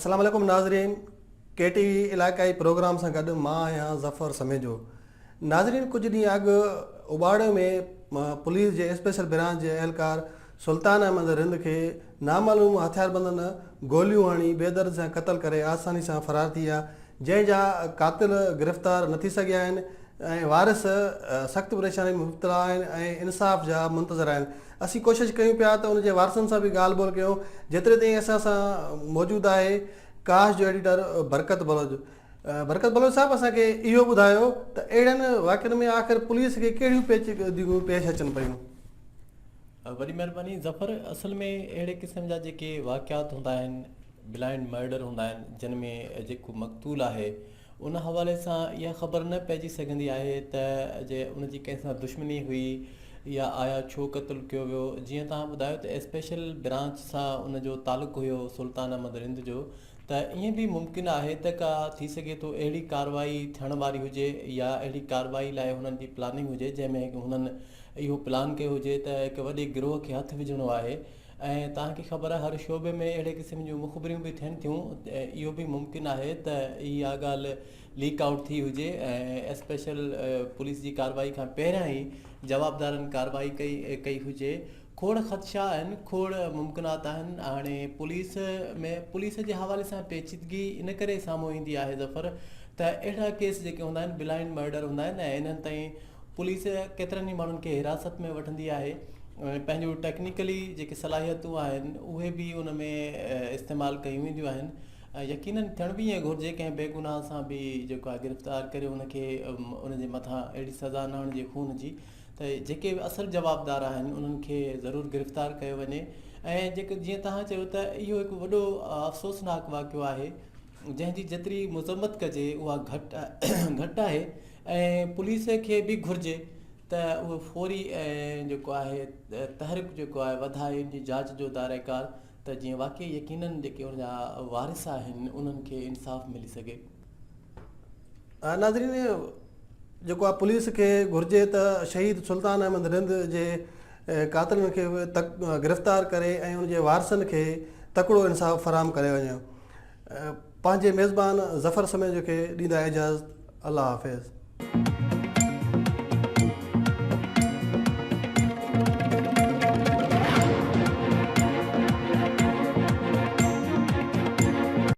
अस्सलाम वालेकुम नाज़रीन, KTV इलाक़ाई प्रोग्राम से गॾु मां आहियां ज़फ़र समेजो। नाज़रीन, कुछ ॾींहं अॻु उबाड़े में पुलिस जे स्पेशल ब्रांच जे एहलकार सुल्तान अहमद रिंद खे नामालूम हथियारबंदनि गोलियूं हणी बेदर्द सां क़तल करे आसानी सां फ़रार थी विया, जंहिंजा कातिल गिरफ़्तार न थी सघिया आहिनि ऐं वारिस सख़्तु परेशानी में मुब्तला आहिनि ऐं इंसाफ़ जा मुंतज़र आहिनि। असीं कोशिशि कयूं पिया त उनजे वारसनि सां बि ॻाल्हि ॿोल कयूं। जेतिरे ताईं असां सां मौजूदु आहे काश जो एडिटर बरकत बलोच। बरकत बलोच साहब, असांखे इहो ॿुधायो त अहिड़नि वाक़िअनि में आख़िर पुलिस खे कहिड़ियूं पेचीदगियूं पेश अचनि पयूं? वॾी महिरबानी ज़फ़र, असल में अहिड़े क़िस्म जा जेके वाक़ियात हूंदा आहिनि, ब्लाइंड मर्डर हूंदा आहिनि, जिन में जेको मक़तूल आहे उन हवाले सां इहा ख़बर न पइजी सघंदी आहे त जे उनजी कंहिं सां दुश्मनी हुई या आया छो क़तलु कयो वियो। जीअं तव्हां ॿुधायो त स्पेशल ब्रांच सां उनजो तालुक़ु हुयो सुल्तान अहमद रिंद जो, त ईअं बि मुमकिन आहे त का थी सघे थो अहिड़ी कार्रवाई थियण वारी हुजे या अहिड़ी कार्रवाई लाइ हुननि जी प्लानिंग हुजे जंहिंमें हुननि इहो प्लान कयो हुजे त हिकु वॾे गिरोह खे हथु विझणो आहे। ऐं तव्हांखे ख़बर आहे हर शोबे में अहिड़े क़िस्म जूं मुख़बिरियूं बि थियनि थियूं, इहो बि मुमकिन आहे त इहा ॻाल्हि लीक आउट थी हुजे ऐं स्पेशल पुलिस जी कार्रवाई खां पहिरियां ई जवाबदारनि कार्रवाई कई हुजे। खोड़ ख़दशा आहिनि, खोड़ मुमकिनात आहिनि। हाणे पुलिस जे हवाले सां पेचीदगी इन करे साम्हूं ईंदी आहे ज़फ़र त अहिड़ा केस जेके हूंदा आहिनि ब्लाइंड मर्डर हूंदा आहिनि ऐं इन्हनि ताईं पुलिस केतिरनि ई माण्हुनि खे हिरासत में वठंदी आहे। पंहिंजो टेक्निकली जेके सलाहियतूं आहिनि उहे बि उन में इस्तेमालु कयूं वेंदियूं आहिनि। यकीनन थियण बि ईअं घुरिजे कंहिं बेगुनाह सां बि जेको आहे गिरफ़्तार करे उनखे उनजे मथां अहिड़ी सज़ा न हणिजे खून जी, त जेके असुलु जवाबदार आहिनि उन्हनि खे ज़रूरु गिरफ़्तार कयो वञे। ऐं जेके जीअं तव्हां चयो त इहो हिकु वॾो अफ़सोसनाक वाक़ियो आहे जंहिंजी जेतिरी मज़म्मत कजे उहा घटि आहे ऐं पुलिस खे बि घुरिजे त उहो फौरी जेको आहे तहरीक जेको आहे वधाए इन जी जांच जो दायरेकार त जीअं वाक़ई यकीनन जेके उनजा वारिस आहिनि उन्हनि खे इंसाफ़ मिली सघे। नाज़रीन, जेको आहे पुलिस खे घुरिजे त शहीद सुल्तान अहमद रिंद जे कातिलनि खे गिरफ़्तार करे ऐं उनजे वारसनि खे तकिड़ो इंसाफ़ फ़राहम करे वञे। पंहिंजे मेज़बान ज़फ़र समेज खे ॾींदा इजाज़त। अल्लाह हाफ़िज़।